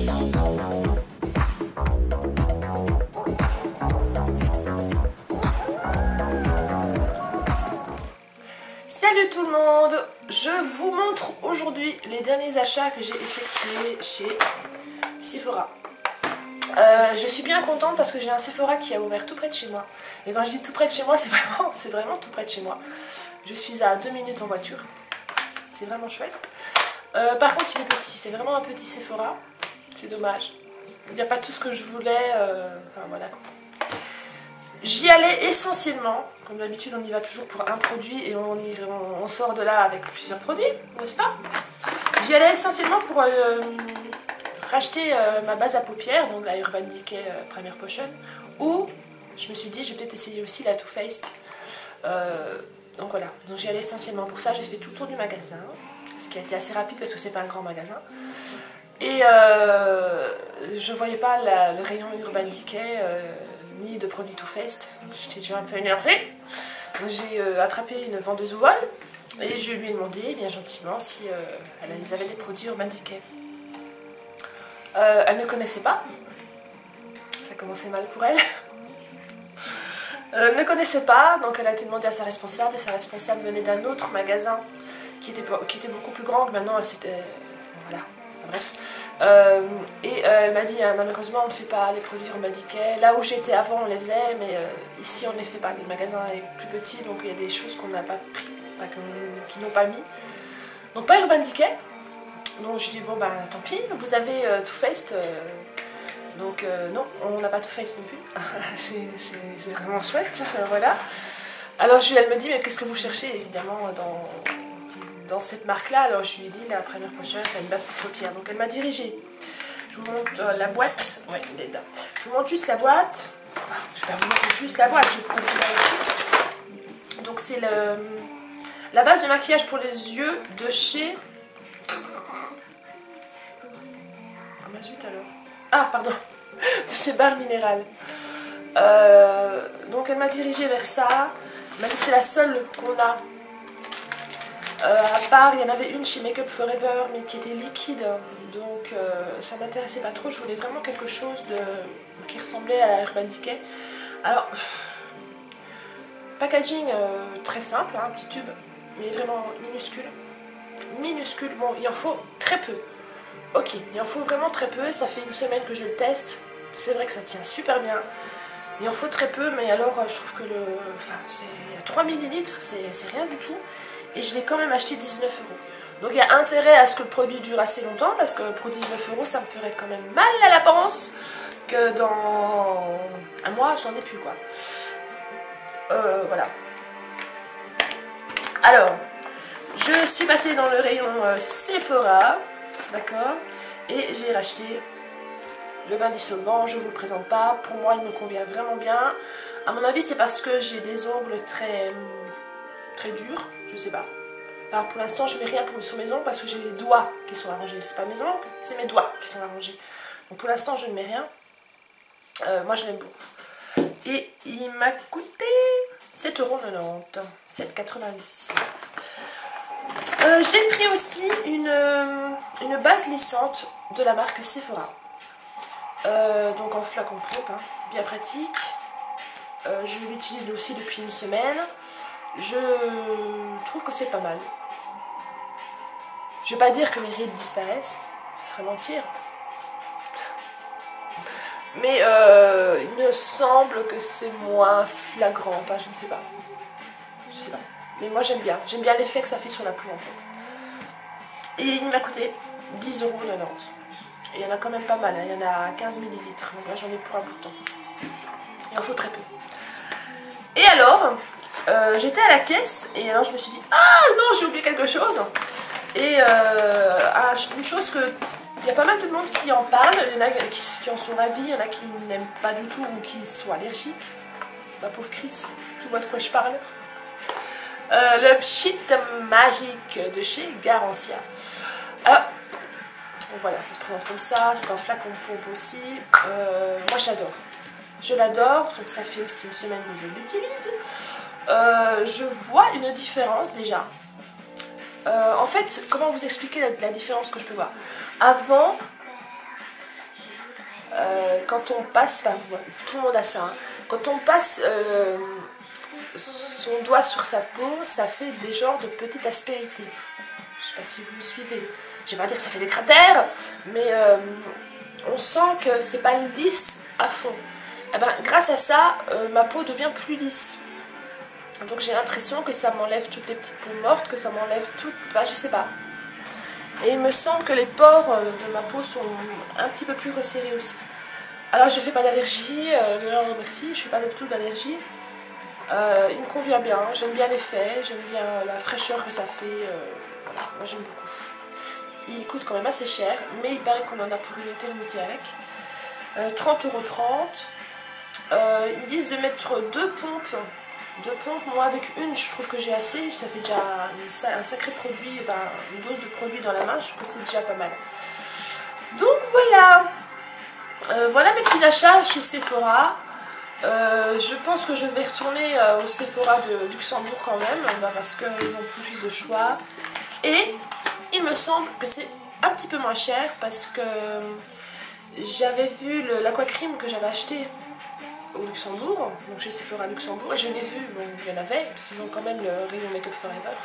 Salut tout le monde, je vous montre aujourd'hui les derniers achats que j'ai effectués chez Sephora. Je suis bien contente parce que j'ai un Sephora qui a ouvert tout près de chez moi. Et quand je dis tout près de chez moi, c'est vraiment tout près de chez moi. Je suis à 2 minutes en voiture, c'est vraiment chouette. Par contre il est petit, c'est vraiment un petit Sephora, c'est dommage. Il n'y a pas tout ce que je voulais, enfin voilà quoi. J'y allais essentiellement, comme d'habitude on y va toujours pour un produit et on sort de là avec plusieurs produits, n'est-ce pas? J'y allais essentiellement pour racheter ma base à paupières, donc la Urban Decay Premier Potion, ou je me suis dit je vais peut-être essayer aussi la Too Faced. Donc voilà, donc j'y allais essentiellement pour ça, j'ai fait tout le tour du magasin, ce qui a été assez rapide parce que c'est pas un grand magasin. Et je voyais pas le rayon Urban Decay ni de produits Too Faced, j'étais déjà un peu énervée. J'ai attrapé une vendeuse au vol et je lui ai demandé bien gentiment si elle avait des produits Urban Decay. Elle ne connaissait pas, ça commençait mal pour elle. Elle ne connaissait pas, donc elle a été demandée à sa responsable, et sa responsable venait d'un autre magasin qui était beaucoup plus grand, que maintenant c'était... Voilà, bref. Elle m'a dit malheureusement on ne fait pas les produits Urban Decay. Là où j'étais avant on les faisait, mais ici on ne les fait pas. Le magasin est plus petit, donc il y a des choses qu'on n'a pas pris, enfin, qui n'ont pas mis. Donc pas Urban Decay. Donc je dis bon bah tant pis, vous avez Too Faced. Donc non, on n'a pas Too Faced non plus. C'est vraiment chouette, voilà. Alors elle me dit mais qu'est-ce que vous cherchez évidemment dans cette marque-là. Alors je lui ai dit la Premier Potion, elle a une base pour paupières. Donc elle m'a dirigée. Je vous montre la boîte. Ouais, il est là. Je vous montre juste la boîte. Enfin, je vais vous montrer juste la boîte. J'ai le produit là aussi. Donc c'est la base de maquillage pour les yeux de chez... Ah bah zut alors. Ah pardon. De chez Barre Minéral. Donc elle m'a dirigée vers ça. Elle m'a dit c'est la seule qu'on a. À part, il y en avait une chez Make Up Forever, mais qui était liquide, donc ça m'intéressait pas trop. Je voulais vraiment quelque chose qui ressemblait à Urban Decay. Alors, packaging très simple, hein, un petit tube, mais vraiment minuscule. Minuscule, bon, il en faut très peu. Ok, il en faut vraiment très peu, ça fait une semaine que je le teste. C'est vrai que ça tient super bien. Il en faut très peu, mais alors je trouve que c'est à 3 ml, c'est rien du tout. Et je l'ai quand même acheté 19 €. Donc il y a intérêt à ce que le produit dure assez longtemps, parce que pour 19 € ça me ferait quand même mal à la panse que dans un mois je n'en ai plus quoi. Voilà. Alors, je suis passée dans le rayon Sephora, d'accord, et j'ai racheté le bain dissolvant. Je ne vous le présente pas, pour moi il me convient vraiment bien. À mon avis c'est parce que j'ai des ongles très durs, je sais pas. Alors pour l'instant je mets rien sur mes ongles parce que j'ai les doigts qui sont arrangés. C'est pas mes ongles, c'est mes doigts qui sont arrangés. Donc pour l'instant je ne mets rien. Moi je l'aime beaucoup. Et il m'a coûté 7,90 €, 7,90 €. J'ai pris aussi une base lissante de la marque Sephora. Donc en flacon pop, hein, bien pratique. Je l'utilise aussi depuis une semaine. Je trouve que c'est pas mal. Je vais pas dire que mes rides disparaissent, ce serait mentir. Mais il me semble que c'est moins flagrant, enfin je ne sais pas. Je sais pas. Mais moi j'aime bien l'effet que ça fait sur la peau en fait. Et il m'a coûté 10,90 €. Et il y en a quand même pas mal, hein. Il y en a 15 ml, donc là j'en ai pour un bout de temps. Il en faut très peu. Et alors, j'étais à la caisse et alors je me suis dit ah non j'ai oublié quelque chose. Et une chose que il y a pas mal de monde qui en parle, il y en a qui en sont ravis, il y en a qui n'aiment pas du tout ou qui sont allergiques. Ma pauvre Chris, tu vois de quoi je parle. Le Pchit magique de chez Garancia. Donc voilà, ça se présente comme ça, c'est un flacon de pompe aussi. Moi j'adore. Je l'adore, donc ça fait aussi une semaine que je l'utilise. Je vois une différence déjà. En fait, comment vous expliquer la différence que je peux voir? Avant, quand on passe, enfin, tout le monde a ça, hein, quand on passe son doigt sur sa peau, ça fait des genres de petites aspérités. Je sais pas si vous me suivez. Je vais pas dire que ça fait des cratères, mais on sent que c'est pas lisse à fond. Et ben, grâce à ça, ma peau devient plus lisse. Donc j'ai l'impression que ça m'enlève toutes les petites peaux mortes, que ça m'enlève toutes... Bah, je sais pas. Et il me semble que les pores de ma peau sont un petit peu plus resserrés aussi. Alors je fais pas d'allergie, non merci, je fais pas du tout d'allergie. Il me convient bien, j'aime bien l'effet, j'aime bien la fraîcheur que ça fait. Voilà, moi j'aime beaucoup. Il coûte quand même assez cher, mais il paraît qu'on en a pour une éternité avec. 30,30 €. Ils disent de mettre 2 pompes. 2 pompes, moi avec une je trouve que j'ai assez, ça fait déjà un sacré produit, enfin, une dose de produit dans la main, je trouve que c'est déjà pas mal. Donc voilà, voilà mes petits achats chez Sephora. Je pense que je vais retourner au Sephora de Luxembourg quand même, parce qu'ils ont plus de choix. Et il me semble que c'est un petit peu moins cher parce que j'avais vu l'aquacream que j'avais acheté au Luxembourg, donc chez Sephora Luxembourg, et je l'ai vu, bon, il y en avait, parce qu'ils ont quand même le rayon Make-up Forever.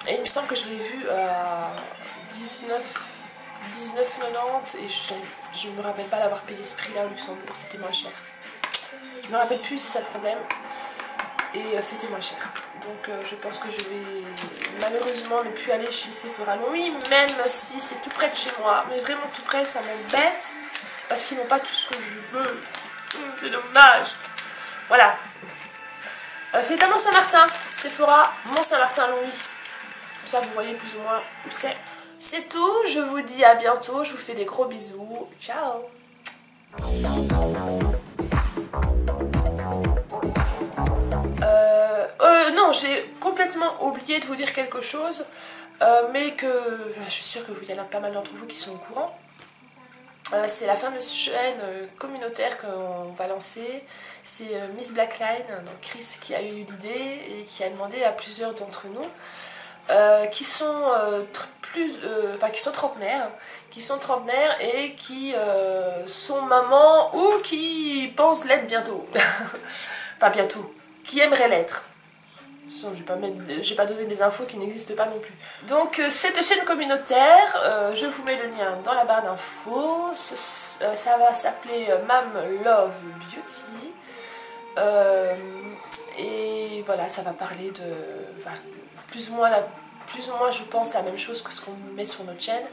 Et il me semble que je l'ai vu à 19,90 et je ne me rappelle pas d'avoir payé ce prix-là au Luxembourg, c'était moins cher. Je me rappelle plus, c'est ça le problème, et c'était moins cher. Donc je pense que je vais malheureusement ne plus aller chez Sephora. Oui, même si c'est tout près de chez moi, mais vraiment tout près, ça m'embête. Parce qu'ils n'ont pas tout ce que je veux. C'est dommage. Voilà. C'est à Mont-Saint-Martin. Sephora, Mont-Saint-Martin-Louis. Comme ça, vous voyez plus ou moins où c'est. C'est tout. Je vous dis à bientôt. Je vous fais des gros bisous. Ciao. Non, j'ai complètement oublié de vous dire quelque chose. Mais que je suis sûre qu'il y en a pas mal d'entre vous qui sont au courant. C'est la fameuse chaîne communautaire qu'on va lancer. C'est Miss Blackline, donc Chris, qui a eu l'idée et qui a demandé à plusieurs d'entre nous qui sont qui sont trentenaires, et qui sont mamans ou qui pensent l'être bientôt. Enfin bientôt, qui aimeraient l'être. Je vais pas donné des infos qui n'existent pas non plus. Donc cette chaîne communautaire, je vous mets le lien dans la barre d'infos. Ça va s'appeler Mam Love Beauty. Et voilà, ça va parler de plus ou moins je pense la même chose que ce qu'on met sur notre chaîne,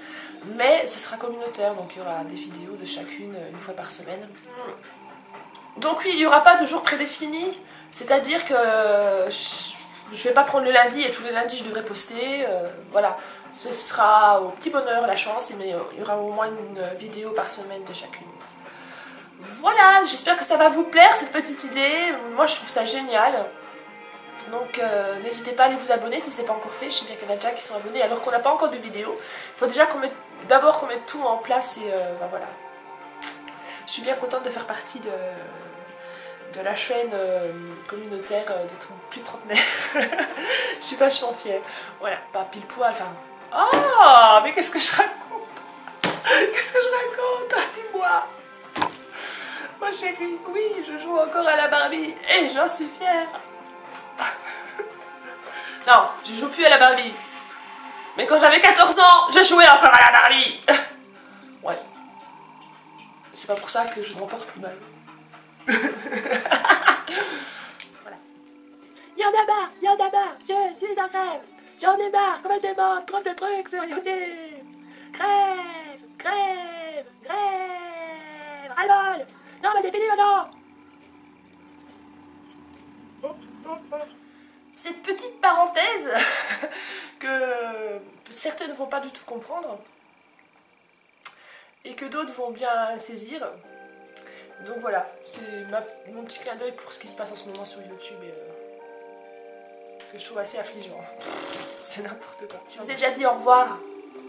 mais ce sera communautaire, donc il y aura des vidéos de chacune une fois par semaine. Donc oui, il n'y aura pas de jour prédéfini, c'est-à-dire que je vais pas prendre le lundi et tous les lundis je devrais poster, voilà. Ce sera au petit bonheur, la chance, mais il y aura au moins une vidéo par semaine de chacune. Voilà, j'espère que ça va vous plaire cette petite idée, moi je trouve ça génial. Donc n'hésitez pas à aller vous abonner si ce n'est pas encore fait, je sais bien qu'il y en a déjà qui sont abonnés alors qu'on n'a pas encore de vidéo. Il faut déjà qu'on mette tout en place et voilà. Je suis bien contente de faire partie de la chaîne communautaire des plus trentenaires. Je suis vachement fière. Voilà, pas pile poil, enfin... Oh, mais qu'est-ce que je raconte? Qu'est-ce que je raconte? Dis-moi. Ma chérie, oui, je joue encore à la Barbie et j'en suis fière. Non, je joue plus à la Barbie. Mais quand j'avais 14 ans, je jouais encore à la Barbie. Ouais. C'est pas pour ça que je m'en porte plus mal. Voilà. Y'en a marre, je suis en grève. J'en ai marre, complètement, trop de trucs sur YouTube. Grève. Ras-le-bol. Non, mais c'est fini maintenant. Cette petite parenthèse que certaines ne vont pas du tout comprendre et que d'autres vont bien saisir. Donc voilà, c'est mon petit clin d'œil pour ce qui se passe en ce moment sur YouTube et que je trouve assez affligeant. C'est n'importe quoi. Je vous ai déjà dit au revoir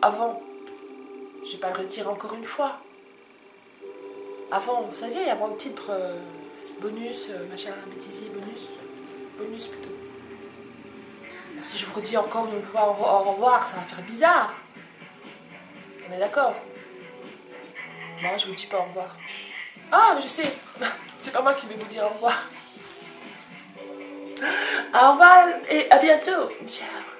avant. Je vais pas le retirer encore une fois. Avant, vous savez, avant le titre bonus, machin, bêtisier, bonus plutôt. Si je vous redis encore une fois au revoir, ça va faire bizarre. On est d'accord? Non, je vous dis pas au revoir. Ah, je sais. C'est pas moi qui vais vous dire au revoir. Au revoir et à bientôt. Ciao.